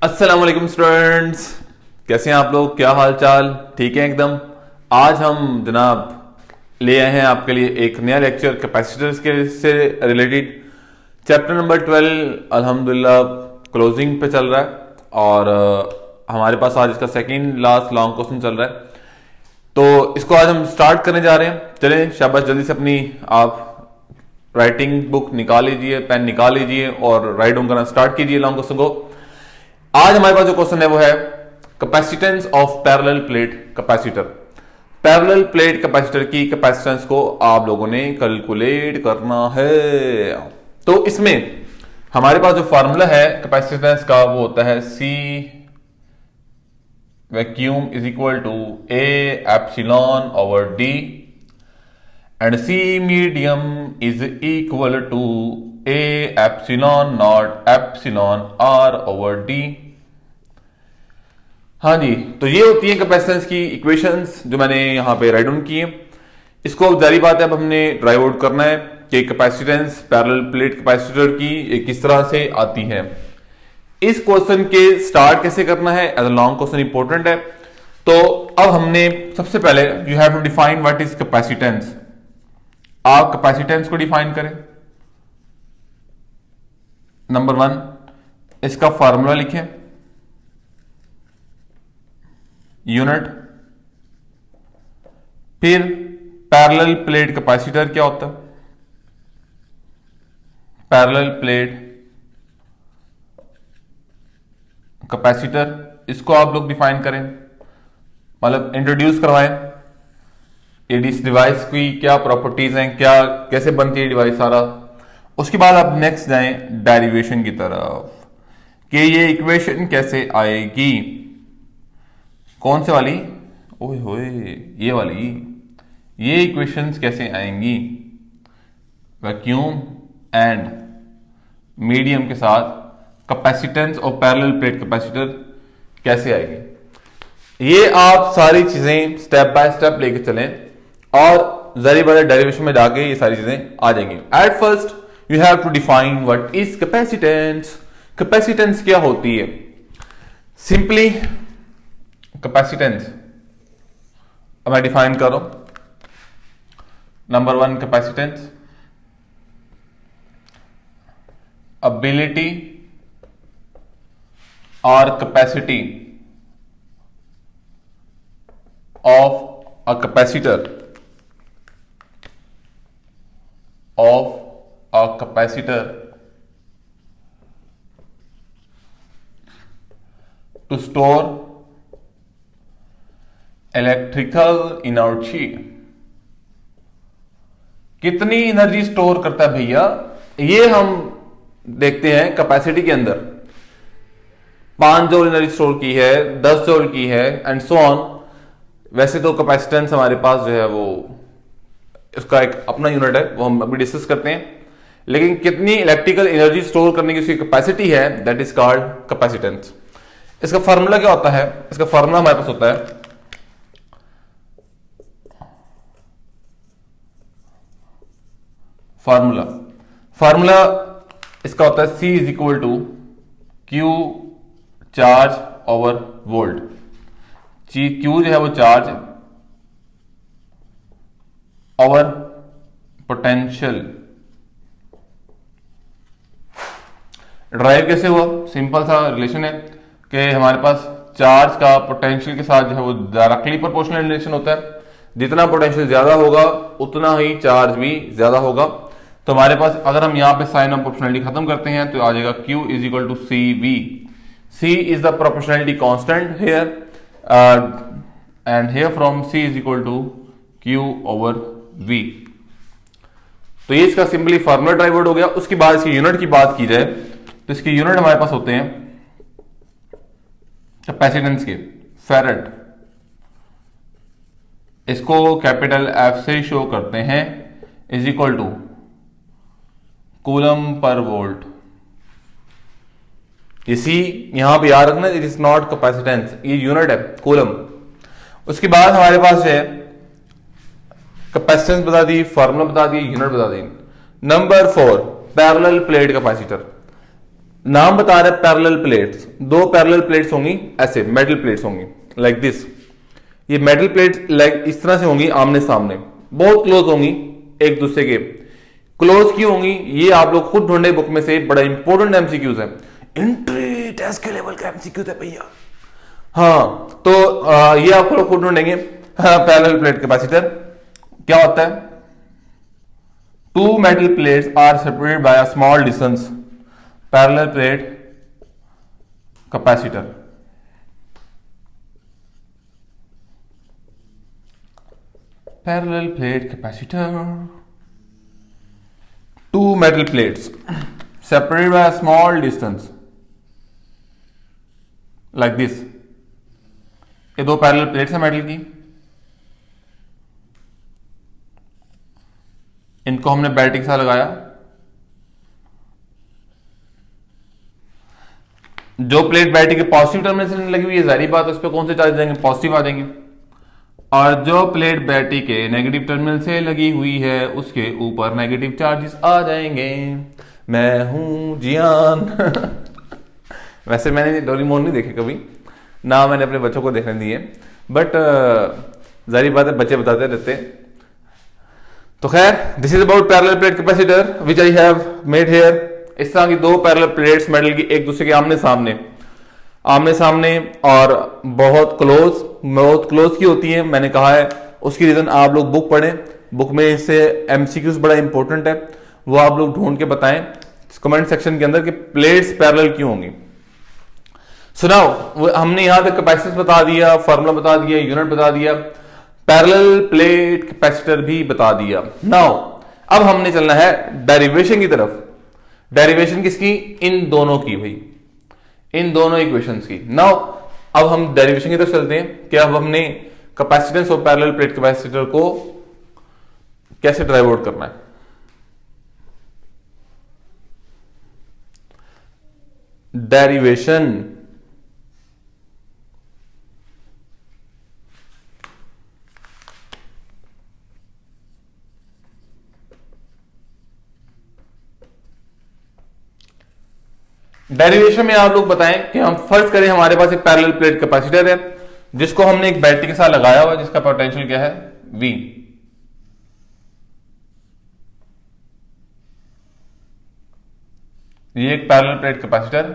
अस्सलाम वालेकुम स्टूडेंट्स, कैसे हैं आप लोग? क्या हाल चाल? ठीक है एकदम। आज हम जनाब ले आए हैं आपके लिए एक नया लेक्चर कैपेसिटर्स के से रिलेटेड। चैप्टर नंबर 12 अल्हम्दुलिल्लाह क्लोजिंग पे चल रहा है और हमारे पास आज इसका सेकंड लास्ट लॉन्ग क्वेश्चन चल रहा है। तो इसको आज हम स्टार्ट करने जा रहे हैं। चलें शाबाश, जल्दी से अपनी आप राइटिंग बुक निकाल लीजिए, पेन निकाल लीजिए और राइट डाउन करना स्टार्ट कीजिए लॉन्ग क्वेश्चन को। आज हमारे पास जो क्वेश्चन है वो है capacitance of parallel plate capacitor. Parallel plate capacitor की कैपेसिटेंस को आप लोगों ने कैलकुलेट करना है। तो इसमें हमारे पास जो फार्मूला है कैपेसिटेंस का वो होता है C vacuum is equal to A epsilon over D and C medium is equal to A epsilon naught epsilon R over D। हाँ जी, तो ये होती है कैपेसिटेंस की इक्वेशंस जो मैंने यहां पे राइट डाउन की है। इसको जारी बात है, अब हमने ड्राइव आउट करना है कि कैपेसिटेंस पैरेलल प्लेट कैपेसिटर की किस तरह से आती है। इस क्वेश्चन के स्टार्ट कैसे करना है as a long question important है। तो अब हमने सबसे पहले you have to define what is capacitance. आप कैपेसिटेंस को डिफाइन करें। नंबर 1 इसका फॉर्मूला लिखें, यूनिट। फिर पैरेलल प्लेट कैपेसिटर क्या होता है? पैरेलल प्लेट कैपेसिटर, इसको आप लोग डिफाइन करें, मतलब इंट्रोड्यूस करवाएं इस डिवाइस की क्या प्रॉपर्टीज हैं, क्या कैसे बनती है डिवाइस सारा। उसके बाद आप नेक्स्ट जाएं डेरिवेशन की तरफ कि ये इक्वेशन कैसे आएगी। कौन से वाली? ओए होए, ये वाली। ये इक्वेशंस कैसे आएंगी वैक्यूम एंड मीडियम के साथ कैपेसिटेंस और पैरेलल प्लेट कैपेसिटर कैसे आएगी। ये आप सारी चीजें स्टेप बाय स्टेप लेके चलें और जरी बड़े डेरिवेशन में जाके ये सारी चीजें आ जाएंगी। At first you have to define what is capacitance. Capacitance क्या होती है? सिंपली कैपेसिटेंस अब मैं डिफाइन कर रहा हूं। नंबर 1 कैपेसिटेंस एबिलिटी और capacity of a capacitor to store electrical energy. कितनी एनर्जी स्टोर करता है भैया, ये हम देखते हैं कैपेसिटी के अंदर। 5 जूल एनर्जी स्टोर की है, 10 जूल की है एंड सो ऑन। वैसे तो कैपेसिटेंस हमारे पास जो है वो उसका एक अपना यूनिट है, वो हम अभी डिस्कस करते हैं। लेकिन कितनी इलेक्ट्रिकल एनर्जी स्टोर करने की उसकी कैपेसिटी है, दैट इज कॉल्ड कैपेसिटेंस। इसका फार्मूला क्या होता है? इसका फार्मूला हमारे पास होता है फार्मूला इसका होता है C is equal to Q charge over volt. Q जो है वो चार्ज ओवर पोटेंशियल। ड्राइव कैसे हुआ? सिंपल सा रिलेशन है कि हमारे पास चार्ज का पोटेंशियल के साथ जो है वो डायरेक्टली प्रोपोर्शनल रिलेशन होता है। जितना पोटेंशियल ज्यादा होगा उतना ही चार्ज भी ज्यादा होगा। तो हमारे पास अगर हम यहां पे साइन ऑफ प्रोपोर्शनलिटी खत्म करते हैं तो आ जाएगा Q is equal to CV। C is the proportionality constant here and here from C is equal to Q over V। तो ये इसका सिंपली फार्मूला ड्राइव आउट हो गया। उसके बाद इसकी यूनिट की बात की जाए तो इसके यूनिट हमारे पास होते हैं कैपेसिटेंस के फैरेड। इसको कैपिटल F से शो करते हैं is equal to coulomb per volt. इसी यहां पे याद रखना, इट इज नॉट कैपेसिटेंस, ये यूनिट है कूलम। उसके बाद हमारे पास है कैपेसिटेंस बता दी, फार्मूला बता दी, यूनिट बता दी। Number 4 parallel plate capacitor. नाम बता रहे पैरेलल प्लेट्स, दो पैरेलल प्लेट्स होंगी, ऐसे मेटल प्लेट्स होंगी लाइक दिस। ये मेटल प्लेट्स लाइक इस तरह से होंगी, आमने सामने, बहुत क्लोज होंगी एक दूसरे के। क्लोज क्यों होंगी ये आप लोग खुद ढूंढे बुक में से, बड़ा इंपॉर्टेंट एमसीक्यूज है, एंट्री टेस्ट के लेवल का एमसीक्यूज है भैया। हाँ तो ये आप लोग खुद ढूंढेंगे। पैरेलल प्लेट कैपेसिटर क्या होता है? Two metal plates are separated by a small distance, parallel plate capacitor. Parallel plate capacitor, two metal plates separated by a small distance like this। ये दो पैरेलल प्लेट्स है मेटल की, इनको हमने battery के साथ लगाया। जो प्लेट बैटरी के पॉजिटिव टर्मिनल से लगी हुई है, जारी बात है उस पर कौन से चार्ज देंगे? पॉजिटिव आ जाएंगे। और जो प्लेट बैटरी के नेगेटिव टर्मिनल से लगी हुई है उसके ऊपर नेगेटिव चार्जेस आ जाएंगे। मैं हूं जियान। वैसे मैंने डोरेमोन नहीं देखे कभी ना, मैंने अपने बच्चों को देखने दिए, बट जारी बात है बच्चे बताते रहते। तो खैर, this is about parallel plate capacitor which I have made here. इस तरह की दो पैरेलल प्लेट्स मेटल की एक दूसरे के आमने सामने, आमने सामने और बहुत क्लोज की होती है। मैंने कहा है उसकी रीजन आप लोग बुक पढ़ें, बुक में इससे एमसीक्यूज बड़ा इंपॉर्टेंट है, वो आप लोग ढूंढ के बताएं कमेंट सेक्शन के अंदर कि प्लेट्स पैरेलल क्यों होंगी। सुनाओ, हमने यहां तक कैपेसिटेंस बता दिया, फार्मूला बता दिया, यूनिट बता दिया, पैरेलल प्लेट कैपेसिटर भी बता दिया। नाउ अब हमने चलना है डेरिवेशन की तरफ। डेरिवेशन किसकी? इन दोनों की भाई, इन दोनों इक्वेशंस की। नाउ अब हम डेरिवेशन की तरफ चलते हैं कि अब हमने कैपेसिटेंस और पैरेलल प्लेट कैपेसिटर को कैसे ड्राइव आउट करना है। डेरिवेशन, डेरिवेशन में आप लोग बताएं कि हम फर्ज करें हमारे पास एक पैरेलल प्लेट कैपेसिटर है जिसको हमने एक बैटरी के साथ लगाया हुआ है, जिसका पोटेंशियल क्या है? V। ये एक पैरेलल प्लेट कैपेसिटर,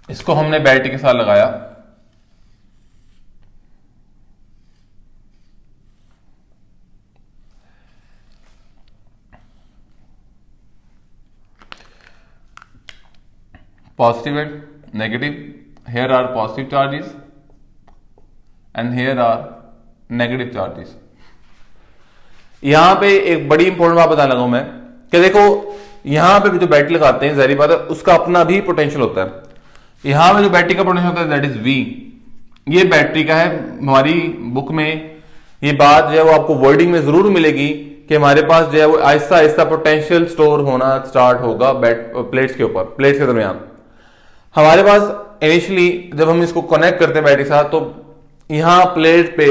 इसको हमने बैटरी के साथ लगाया। Positive and negative, here are positive charges and here are negative charges। यहां पे एक बड़ी इंपॉर्टेंट बात बताने लगा हूं मैं कि देखो यहां पे भी जो बैटरी लगाते हैं, जाहिर बात है उसका अपना भी पोटेंशियल होता है। यहां पे जो बैटरी का पोटेंशियल होता है दैट इज V। ये बैटरी का है। हमारी बुक में ये बात जो है वो आपको वर्डिंग में जरूर मिलेगी कि हमारे पास जो है वो आहिस्ता आहिस्ता पोटेंशियल स्टोर होना स्टार्ट होगा प्लेट्स के ऊपर, प्लेट्स के दरमियान। हमारे पास इनिशियली जब हम इसको कनेक्ट करते हैं बैटरी के साथ तो यहां प्लेट पे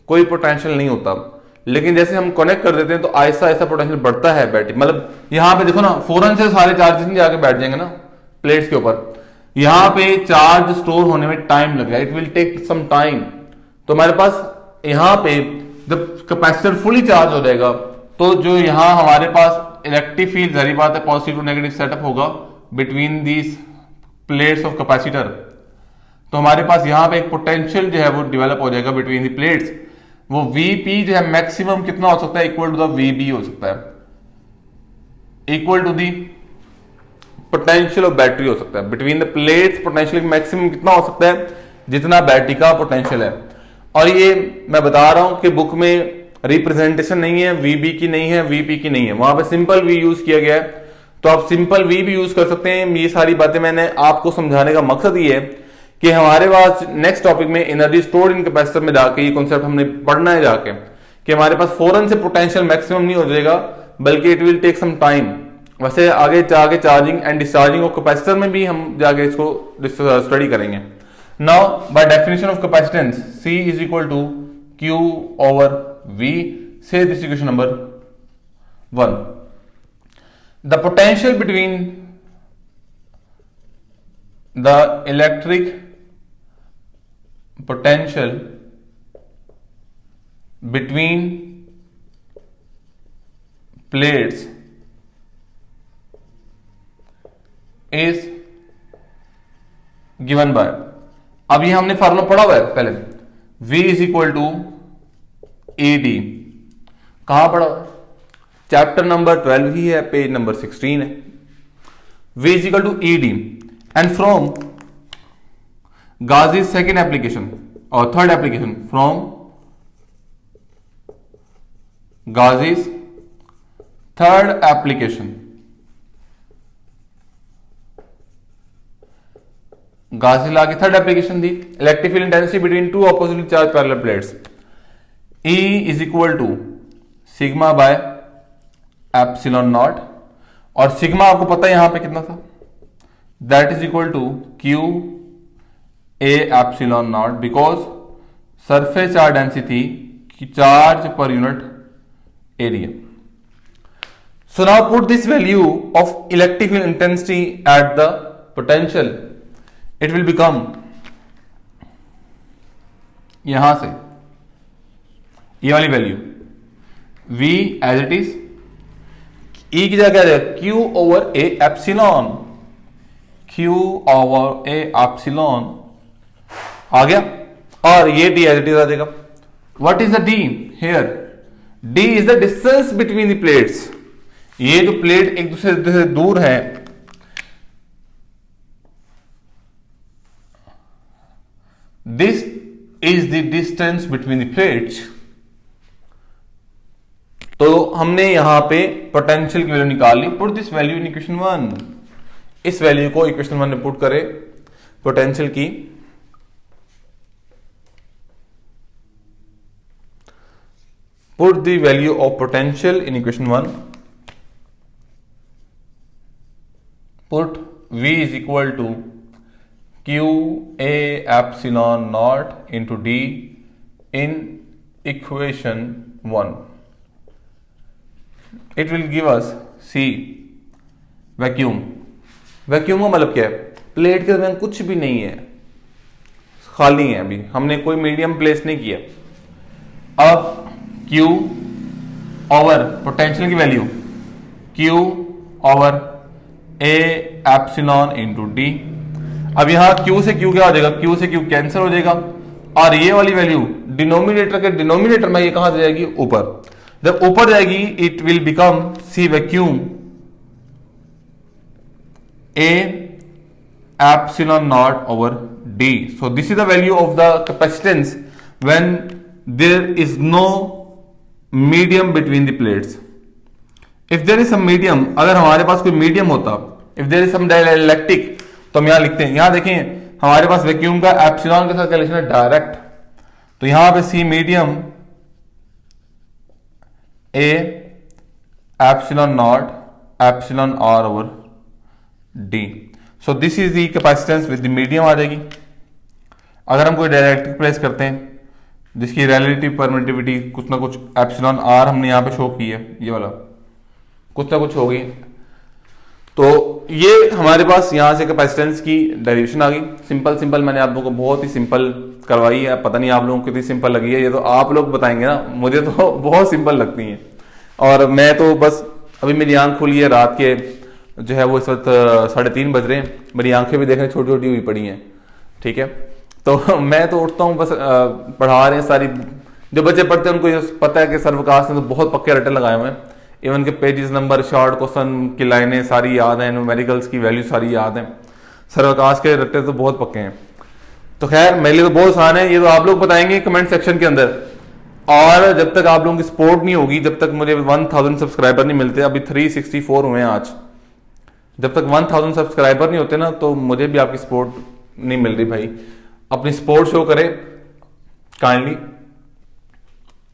कोई पोटेंशियल नहीं होता, लेकिन जैसे हम कनेक्ट कर देते हैं तो आहिस्ता आहिस्ता पोटेंशियल बढ़ता है बैटरी। मतलब यहां पे देखो ना, फौरन से सारे चार्जेस नहीं जाके बैठ जाएंगे ना प्लेट्स के ऊपर, यहां पे चार्ज स्टोर होने में टाइम लगेगा, it will take some time. तो हमारे पास यहां पे जब कैपेसिटर फुली चार्ज हो जाएगा तो जो यहां हमारे पास इलेक्ट्रिक फील्ड, जारी बात है पॉजिटिव टू नेगेटिव सेटअप होगा between these plates of capacitor. तो हमारे पास यहां पे एक पोटेंशियल जो है वो डेवलप हो जाएगा बिटवीन द प्लेट्स। वो Vp जो है मैक्सिमम कितना हो सकता है? इक्वल टू द Vb हो सकता है, equal to the potential of battery हो सकता है। Between the plates potential maximum कितना हो सकता है? जितना बैटरी का पोटेंशियल है। और ये मैं बता रहा हूं कि बुक में रिप्रेजेंटेशन नहीं है, Vb की नहीं है, Vp की नहीं है, वहां पे सिंपल V यूज किया गया है। तो आप सिंपल V भी यूज कर सकते हैं। ये सारी बातें मैंने आपको समझाने का मकसद ये है कि हमारे पास नेक्स्ट टॉपिक में एनर्जी स्टोर्ड इन कैपेसिटर में जाके ये कॉन्सेप्ट हमने पढ़ना है जाके कि हमारे पास फौरन से पोटेंशियल मैक्सिमम नहीं हो जाएगा, बल्कि it will take some time. वैसे आगे जाके charging and discharging of capacitor में भी हम जाके इसको स्टडी करेंगे। Now by definition of capacitance C is equal to Q over V। Say this equation number 1। The potential between the electric potential between plates is given by, अब ये हमने formula पढ़ा हुआ है पहले, V is equal to A D, कहां पढ़ा हुआ है? चैप्टर नंबर 12 ही है, पेज नंबर 16 है। V is equal to E D and from Gauss's second application or third application, from Gauss's third application, Gauss law की third application थी, electric field intensity between two oppositely charged parallel plates, E is equal to sigma by epsilon naught, और sigma आपको पता है यहां पे कितना था, that is equal to Q A epsilon naught, because surface charge density charge per unit area. So now put this value of electric field intensity at the potential, it will become यहां से ये वाली value V as it is, E की जगह क्या जाएगा? Q over A epsilon, Q over A epsilon आ गया, और ये डी एज इट इज आ जाएगा। What is the D here? D is the distance between the plates, ये जो प्लेट एक दूसरे से दूर है, this is the distance between the plates. तो हमने यहां पे पोटेंशियल की वैल्यू निकाल ली, put this value in equation 1, इस वैल्यू को इक्वेशन 1 में पुट करें पोटेंशियल की, put the value of potential in equation 1, put V is equal to Q A epsilon naught into D in equation 1, it will give us C vacuum. Vacuum का मतलब क्या है? Plate के दरमियान कुछ भी नहीं है, खाली है, अभी हमने कोई मीडियम प्लेस नहीं किया। अब Q ओवर पोटेंशियल की value Q over A epsilon into D. अब यहां Q से Q क्या हो जाएगा? Q से Q कैंसिल हो जाएगा, और ये वाली वैल्यू डिनोमिनेटर के डिनोमिनेटर में ये कहां से जाएगी? ऊपर। जब ऊपर जाएगी it will become C vacuum A epsilon naught over D. So this is the value of the capacitance when there is no medium between the plates. If there is some medium, अगर हमारे पास कोई medium होता, if there is some dielectric, तो हम यहां लिखते हैं, यहां देखें हमारे पास वैक्यूम का एप्सिलॉन के साथ कैलकुलेशन है डायरेक्ट, तो यहां पे C medium A epsilon naught epsilon R over D. So this is the capacitance with the medium आ जाएगी। अगर हम कोई डायरेक्ट्रिक प्लेस करते हैं जिसकी रिलेटिव परमिटिविटी कुछ ना कुछ एप्सिलॉन आर हमने यहां पे शो की है, ये वाला कुछ ना कुछ होगी, तो ये हमारे पास यहां से कैपेसिटेंस की डेरिवेशन आ गई। सिंपल मैंने आप लोगों को बहुत ही सिंपल करवाई है, पता नहीं आप लोगों को कितनी सिंपल लगी है, ये तो आप लोग बताएंगे ना, मुझे तो बहुत सिंपल लगती है। और मैं तो बस अभी मेरी आंख खुली है, रात के जो है वो इस वक्त 3:30 बज रहे हैं, मेरी आंखें भी देखने छोटी छोटी हुई पड़ी हैं, ठीक है। तो मैं तो उठता हूँ, बस पढ़ा रहे हैं, सारी जो बच्चे पढ़ते हैं उनको पता है कि सर्वकाश ने तो बहुत पक्के रटे लगाए हुए हैं, इवन के पेजेस नंबर, शॉर्ट क्वेश्चन की लाइनें सारी याद हैं, न्यूमेरिकल्स की वैल्यू सारी याद हैं, सर्वकाश के रट्टे तो बहुत पक्के हैं। तो खैर मेरे लिए तो बहुत आसान है, ये तो आप लोग बताएंगे कमेंट सेक्शन के अंदर। और जब तक आप लोगों की सपोर्ट नहीं होगी, जब तक मुझे 1000 सब्सक्राइबर नहीं मिलते, अभी 364 हुए हैं आज, जब तक 1000 सब्सक्राइबर नहीं होते ना, तो मुझे भी आपकी सपोर्ट नहीं मिल रही। भाई अपनी सपोर्ट शो करें काइंडली।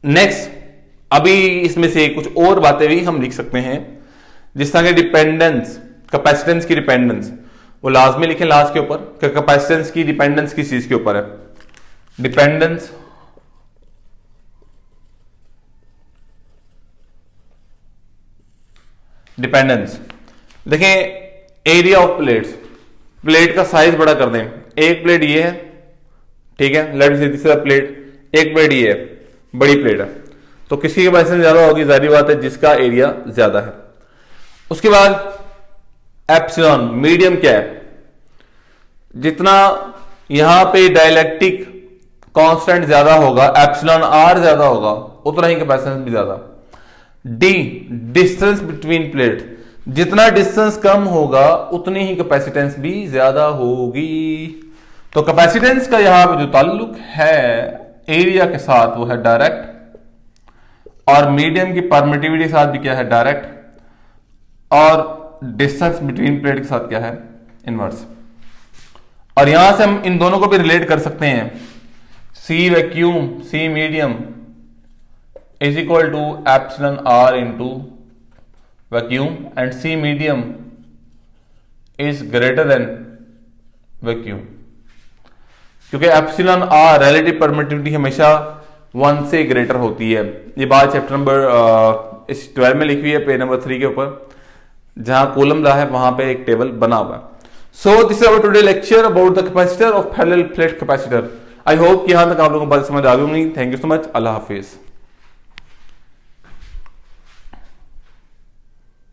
नेक्स्ट, अभी इसमें से कुछ और बातें भी हम लिख सकते हैं, जिस तरह के डिपेंडेंस, कैपेसिटेंस की डिपेंडेंस, वो लाजमी लिखें लास्ट के ऊपर कि कैपेसिटेंस की डिपेंडेंस किस चीज के ऊपर है। डिपेंडेंस देखें एरिया ऑफ प्लेट्स, प्लेट का साइज बड़ा कर दें। एक प्लेट ये है, ठीक है, लेट से तीसरा प्लेट, एक प्लेट ये है, बड़ी प्लेट है, तो किसकी कैपेसिटेंस ज्यादा होगी? जाहिर बात है जिसका एरिया ज्यादा है। उसके बाद एप्सिलॉन, मीडियम क्या है? जितना यहां पे डाइलेक्ट्रिक कांस्टेंट ज्यादा होगा, एप्सिलॉन आर ज्यादा होगा, उतना ही कैपेसिटेंस भी ज्यादा। डी, डिस्टेंस बिटवीन प्लेट, जितना डिस्टेंस कम होगा उतनी ही कैपेसिटेंस भी ज्यादा होगी। तो कैपेसिटेंस का यहां पे जो ताल्लुक है एरिया के साथ वो है डायरेक्ट, और मीडियम की परमिटिविटी के साथ भी क्या है? डायरेक्ट, और डिस्टेंस बिटवीन प्लेट के साथ क्या है? इनवर्स। और यहां से हम इन दोनों को भी रिलेट कर सकते हैं। C vacuum, C medium is equal to epsilon R into vacuum, and C medium is greater than vacuum, क्योंकि एप्सिलॉन आर रिलेटिव परमिटिविटी हमेशा 1 से ग्रेटर होती है। ये बात चैप्टर नंबर इस 12 में लिखी हुई है, पेज नंबर 3 के ऊपर, जहां कॉलम रहा है वहां पे एक टेबल बना हुआ है। So this is our today lecture about the capacitor of parallel plate capacitor. I hope कि यहां तक आप लोगों को बात समझ आ गई होंगी। Thank you so much. Allah Hafiz.